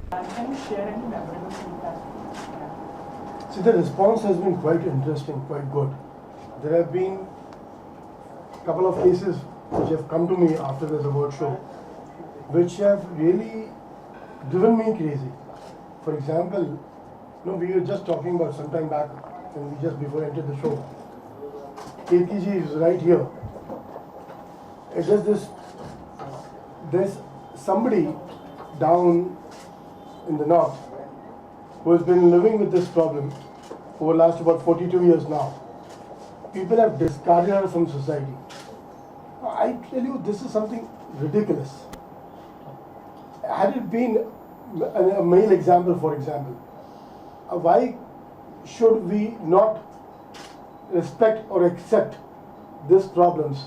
Can you share any memorable feedback? See, the response has been quite interesting, quite good. There have been a couple of cases which have come to me after this award show, which have really driven me crazy. For example, we were just talking about some time back, and we just before entered the show. KTG is right here. It's just this. There's somebody down in the north who has been living with this problem over the last about 42 years now. People have discarded her from society. I tell you, this is something ridiculous. Had it been a male example, for example, why should we not respect or accept these problems?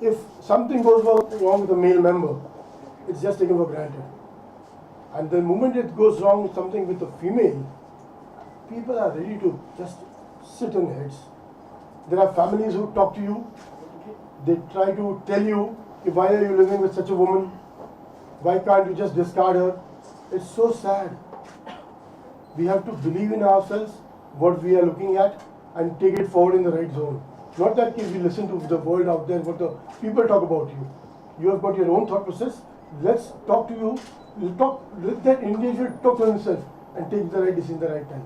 If something goes wrong with a male member, it's just taken for granted. And the moment it goes wrong something with a female, people are ready to just sit on heads. There are families who talk to you. They try to tell you, why are you living with such a woman? Why can't you just discard her? It's so sad. We have to believe in ourselves, what we are looking at, and take it forward in the right zone. Not that if we listen to the world out there, what the people talk about you. You have got your own thought process. Let's talk to you. Let that individual talk to himself and take the right decision at the right time.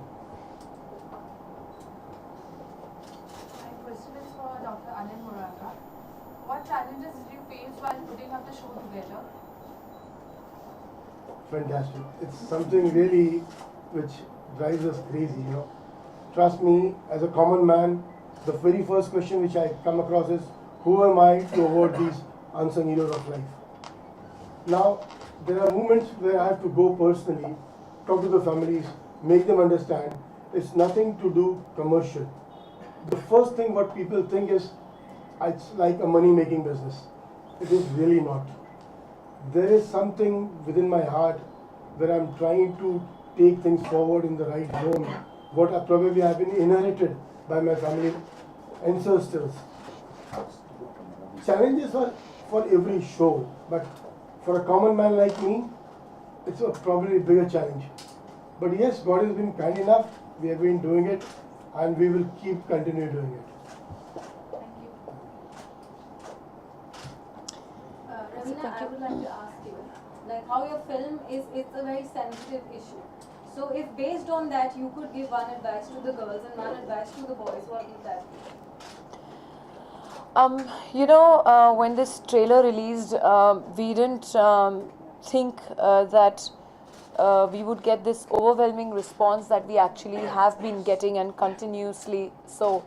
My question is for Dr. Anil Murarka. What challenges did you face while putting up the show together? Fantastic. It's something really which drives us crazy, Trust me, as a common man, the very first question which I come across is, who am I to award these unsung heroes of life? Now, there are moments where I have to go personally, talk to the families, make them understand it's nothing to do commercial. The first thing what people think is, it's like a money-making business. It is really not. There is something within my heart where I'm trying to take things forward in the right zone, what I probably have been inherited by my family ancestors. Challenges are for every show, but for a common man like me, it's probably a bigger challenge. But yes, God has been kind enough, we have been doing it, and we will keep continuing doing it. Thank you. Raveena, I would like to ask you, like how your film it's a very sensitive issue. So if based on that you could give one advice to the girls and one advice to the boys, what would that be? When this trailer released, we didn't think that we would get this overwhelming response that we actually have been getting, and continuously so.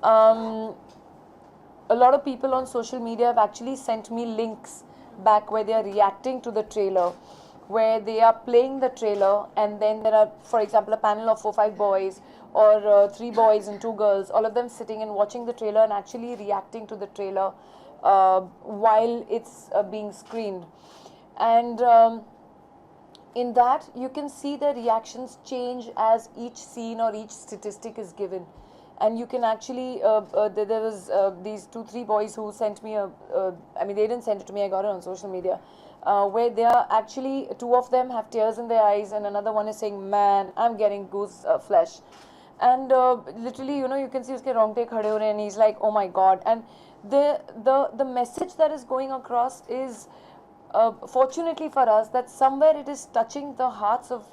A lot of people on social media have actually sent me links back where they are reacting to the trailer, where they are playing the trailer, and then there are, for example, a panel of 4-5 boys or 3 boys and 2 girls, all of them sitting and watching the trailer and actually reacting to the trailer while it's being screened. And in that, you can see the reactions change as each scene or each statistic is given. And you can actually, there was these 2-3 boys who sent me they didn't send it to me, I got it on social media, where they are actually, 2 of them have tears in their eyes, and another one is saying, man, I'm getting goose flesh. And literally, you can see uske rongte khade ho rahe, and he's like, oh my God. And the message that is going across is, fortunately for us, that somewhere it is touching the hearts of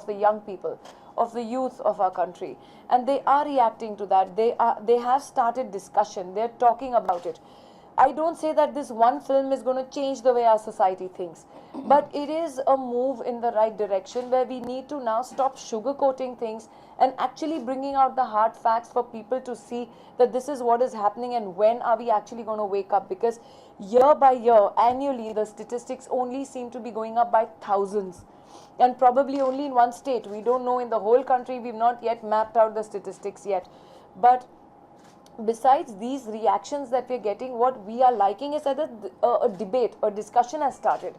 the young people, of the youth of our country, and they are reacting to that. They have started discussion. They're talking about it. I don't say that this one film is going to change the way our society thinks, but it is a move in the right direction, where we need to now stop sugarcoating things and actually bringing out the hard facts for people to see that this is what is happening, and when are we actually going to wake up. Because year by year, annually, the statistics only seem to be going up by thousands, and probably only in one state. We don't know in the whole country. We've not yet mapped out the statistics yet. But besides these reactions that we're getting, what we are liking is that a debate, a discussion has started.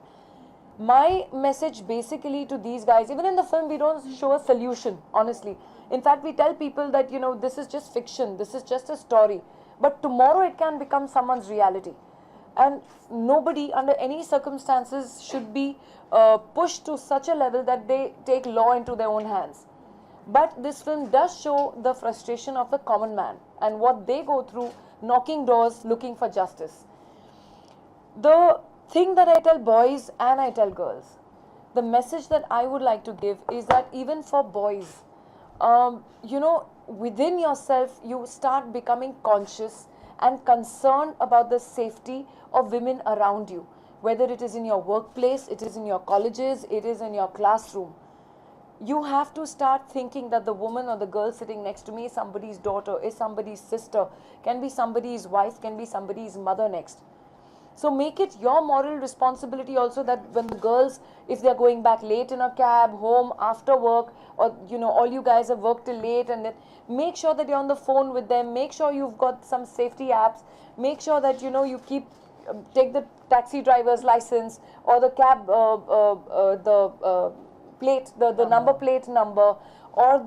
My message basically to these guys, even in the film, we don't show a solution, honestly. In fact, we tell people that, this is just fiction, this is just a story. But tomorrow it can become someone's reality. and nobody under any circumstances should be pushed to such a level that they take law into their own hands. But this film does show the frustration of the common man and what they go through knocking doors looking for justice. The thing that I tell boys and I tell girls, the message that I would like to give is that even for boys, within yourself you start becoming conscious and concerned about the safety of women around you, whether it is in your workplace, it is in your colleges, it is in your classroom. You have to start thinking that the woman or the girl sitting next to me is somebody's daughter, is somebody's sister, can be somebody's wife, can be somebody's mother next. So make it your moral responsibility also that when the girls, if they're going back late in a cab, home after work, or all you guys have worked till late, and then make sure that you're on the phone with them, make sure you've got some safety apps, make sure that you keep, take the taxi driver's license or the cab, plate, the number plate number, or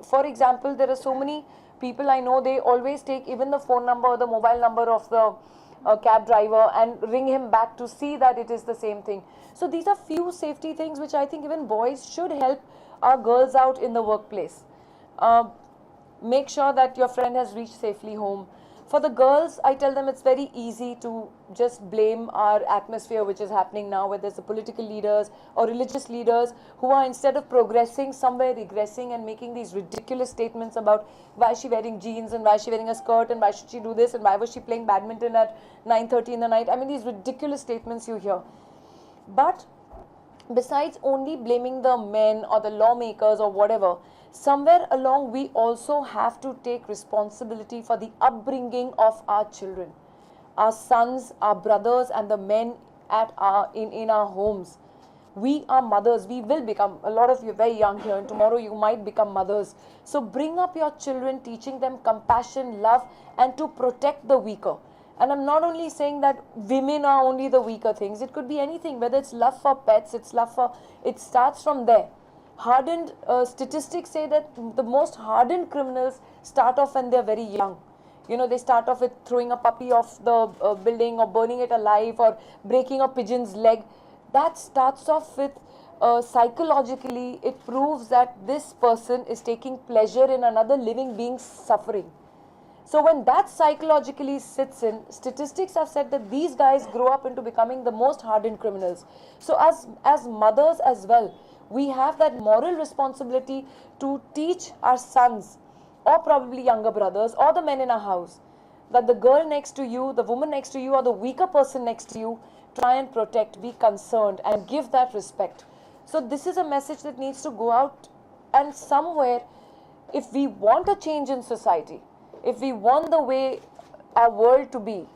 for example, there are so many people I know, they always take even the phone number or the mobile number of the cab driver and ring him back to see that it is the same thing. So these are few safety things which I think even boys should help our girls out in the workplace. Make sure that your friend has reached safely home. For the girls, I tell them it's very easy to just blame our atmosphere which is happening now, whether it's the political leaders or religious leaders who are, instead of progressing, somewhere regressing and making these ridiculous statements about why is she wearing jeans and why is she wearing a skirt and why should she do this and why was she playing badminton at 9:30 in the night. I mean, these ridiculous statements you hear. But besides only blaming the men or the lawmakers or whatever, somewhere along we also have to take responsibility for the upbringing of our children, our sons, our brothers, and the men at in our homes. We are mothers. We will become, a lot of you are very young here, and tomorrow you might become mothers. So bring up your children, teaching them compassion, love, and to protect the weaker. And I'm not only saying that women are only the weaker things. It could be anything, whether it's love for pets, it starts from there. Hardened statistics say that the most hardened criminals start off when they're very young. They start off with throwing a puppy off the building or burning it alive or breaking a pigeon's leg. That starts off with psychologically, it proves that this person is taking pleasure in another living being's suffering. So when that psychologically sits in, statistics have said that these guys grow up into becoming the most hardened criminals. So as mothers as well, we have that moral responsibility to teach our sons, or probably younger brothers, or the men in our house, that the girl next to you, the woman next to you, or the weaker person next to you, try and protect, be concerned, and give that respect. So this is a message that needs to go out, and somewhere, if we want a change in society, if we want the way our world to be,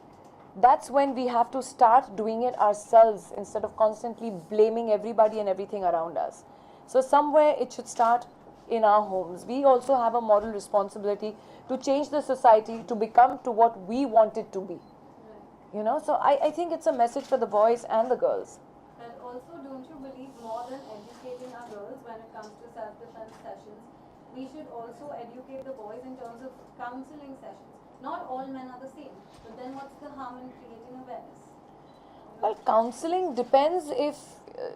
that's when we have to start doing it ourselves instead of constantly blaming everybody and everything around us. So somewhere it should start in our homes. We also have a moral responsibility to change the society to become to what we want it to be. So I think it's a message for the boys and the girls. And also, don't you believe more than educating our girls when it comes to self-defense sessions, we should also educate the boys in terms of counseling sessions. Not all men are the same, but then what's the harm in creating awareness? Well, counseling depends if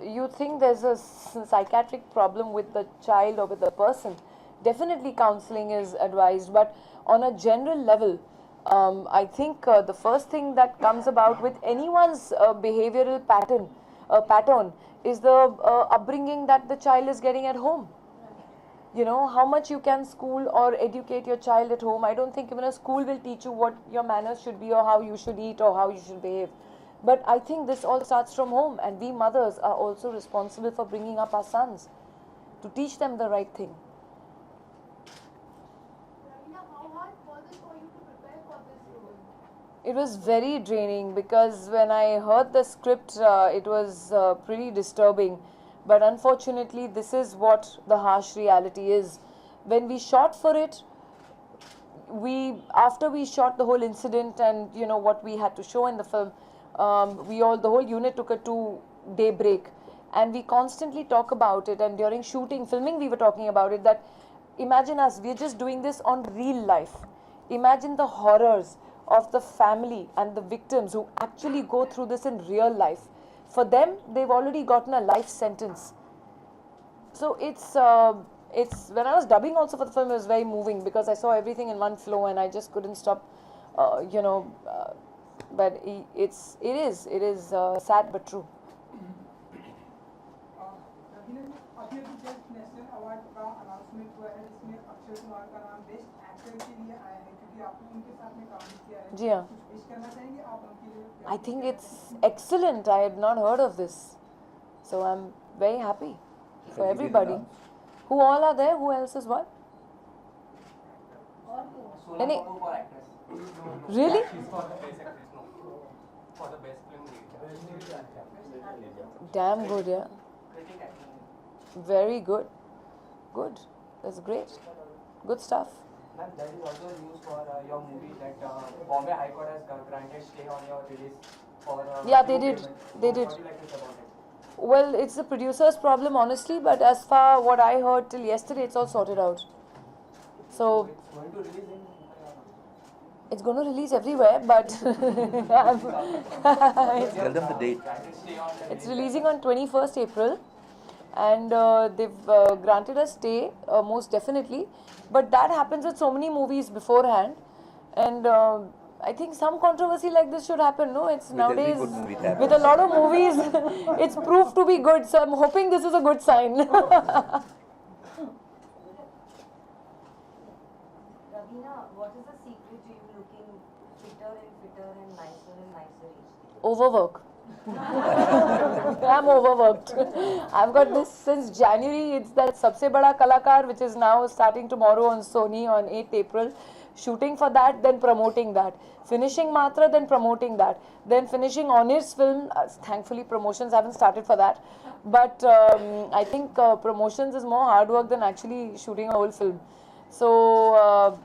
you think there's a psychiatric problem with the child or with the person. Definitely counseling is advised, but on a general level, I think the first thing that comes about with anyone's behavioral pattern is the upbringing that the child is getting at home. How much you can school or educate your child at home. I don't think even a school will teach you what your manners should be or how you should eat or how you should behave. But I think this all starts from home, and we mothers are also responsible for bringing up our sons to teach them the right thing. Raveena, how hard was it for you to prepare for this role? It was very draining because when I heard the script, it was pretty disturbing. But unfortunately, this is what the harsh reality is. When we shot for it, after we shot the whole incident and what we had to show in the film, the whole unit took a 2-day break, and we constantly talk about it. And during filming, we were talking about it, that imagine us, we're just doing this on real life. Imagine the horrors of the family and the victims who actually go through this in real life. For them, they've already gotten a life sentence. So it's when I was dubbing also for the film, it was very moving because I saw everything in one flow and I just couldn't stop, but it is sad but true. Raveena जी, अभी अभी just national award का announcement हुआ है जिसमें अक्षय कुमार का नाम best actor के लिए आया है क्योंकि आपने उनके साथ में काम किया है। जी हाँ। कुछ विश करना चाहेंगे आप उनके लिए? I think it's excellent. I had not heard of this, so I'm very happy for everybody. Who all are there? Who else is what? Any? for actress. Really? She's for the best actress, no. For the best film lead. Damn good, yeah. Critic acting. Very good. Good. That's great. Good stuff. Ma'am, there is also news for your movie that Bombay High Court has granted stay on your release for. Yeah, they did. They did. What do you like to say about it? Well, it's the producer's problem, honestly, but as far what I heard till yesterday, it's all sorted out. So It's going to release in. it's going to release everywhere, but Tell them the date. Granted stay on the it's releasing on 21st April, and they've granted a stay, most definitely. But that happens with so many movies beforehand, and I think some controversy like this should happen. No, it's With every nowadays good movie it with a happens. lot of movies, it's proved to be good. So I'm hoping this is a good sign. Raveena, what is the secret to you looking fitter and nicer each day? Overwork. I'm overworked. I've got this since January. It's that Sabse Bada Kalakar, which is now starting tomorrow on Sony on 8th April. Shooting for that, then promoting that. Finishing Matra, then promoting that. Then finishing Honors film. Thankfully, promotions haven't started for that. But I think promotions is more hard work than actually shooting a whole film. So,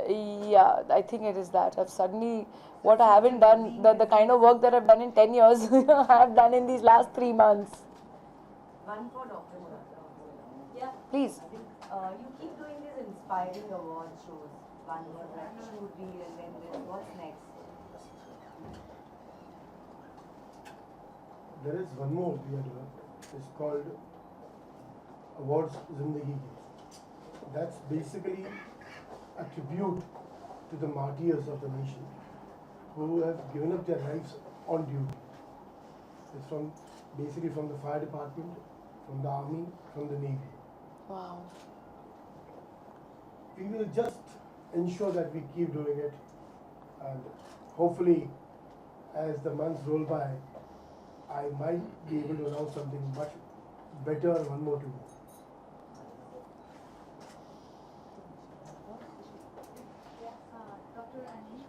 yeah, I think it is that. I've suddenly, what I haven't done, the kind of work that I've done in 10 years, I have done in these last 3 months. One for Dr. Murata. Yeah. Please. You keep doing these inspiring award shows. One for like shoot reel and then this. What's next? There is one more we are doing. It's called Awards Zindagi Ki. That's basically a tribute to the martyrs of the nation who have given up their lives on duty. It's from basically from the fire department, from the army, from the navy. Wow. We will just ensure that we keep doing it, and hopefully as the months roll by, I might be able to announce something much better, one more too. Dr. Rani,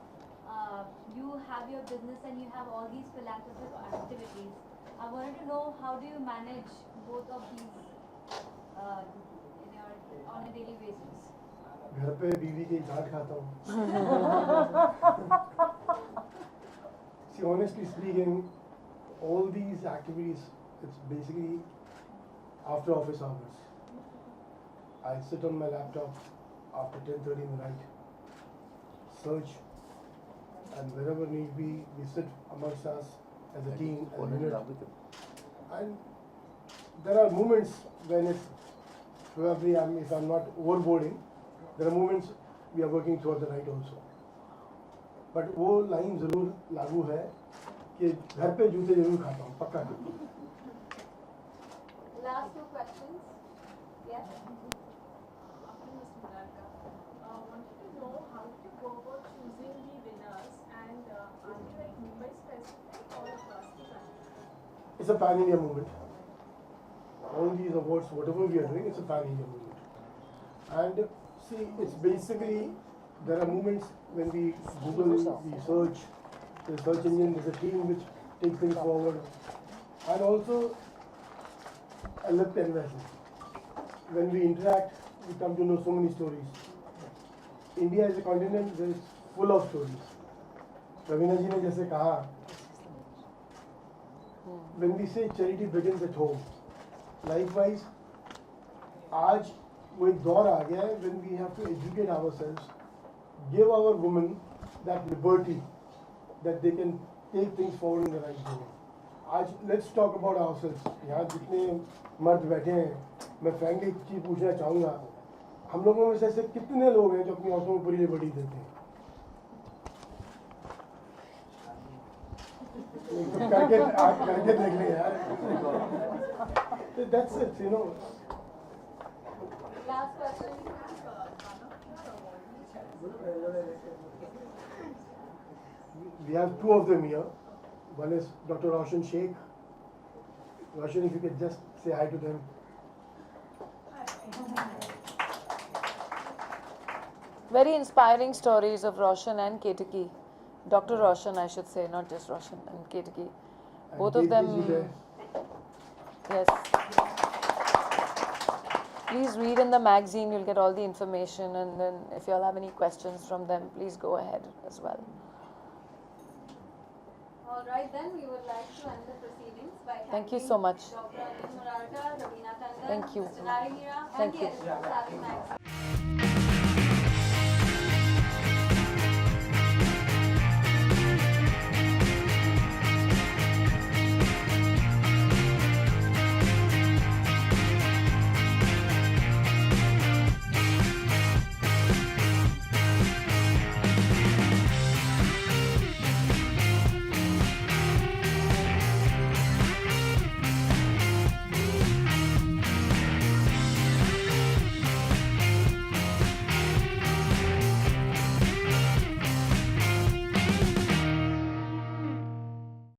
you have your business and you have all these philanthropic activities. I wanted to know, how do you manage both of these on a daily basis? घर पे बीवी की डांट खाता हूँ. See, honestly speaking, all these activities, it's basically after office hours. I sit on my laptop after 10:30 in the night, search, and wherever need be, we sit amongst us as a team, as a unit. And there are moments when it's probably, if I'm not overboarding, there are moments we are working throughout the night also. But वो line जरूर लागू है कि घर पे जूते जरूर खाता हूँ, पक्का. Last two questions. Yes. After Mr. Murarka, wanted to know how did you go about choosing the winners and are they like Mumbai specific or across the country? It's a pan-India movement. All these awards, whatever we are doing, it's a pan-India movement. And see, it's basically, there are moments when we Google, we search, the search engine, there's a team which takes things forward. And also, a lip canvassing. When we interact, we come to know so many stories. India is a continent that is full of stories. Raveena ji ने जैसे कहा, when we say charity begins at home, likewise, आज वो एक दौर आ गया है when we have to educate ourselves, give our women that liberty that they can take things forward in the right way. आज let's talk about ourselves. यहाँ जितने मर्द बैठे हैं, मैं frankly एक चीज़ पूछना चाहूँगा, हम लोगों में से ऐसे कितने लोग हैं जो अपनी औरतों को पूरी लिबर्टी देते हैं? करके देख ले यार. That's it, you know. Last question. We have two of them here. One is Dr. Roshan Sheikh. Roshan, if you could just say hi to them. Very inspiring stories of Roshan and Ketaki. Dr. Roshan, I should say, not just Roshan and Ketaki. Both of them. Yes. Please read in the magazine, you'll get all the information, and then if you all have any questions from them, please go ahead as well. All right, then we would like to end the proceedings by Thank you thanking so much. Dr. Raveena Tandon, Thank you. Mr. Raveena, Thank and you. the editors of Savvy Magazine.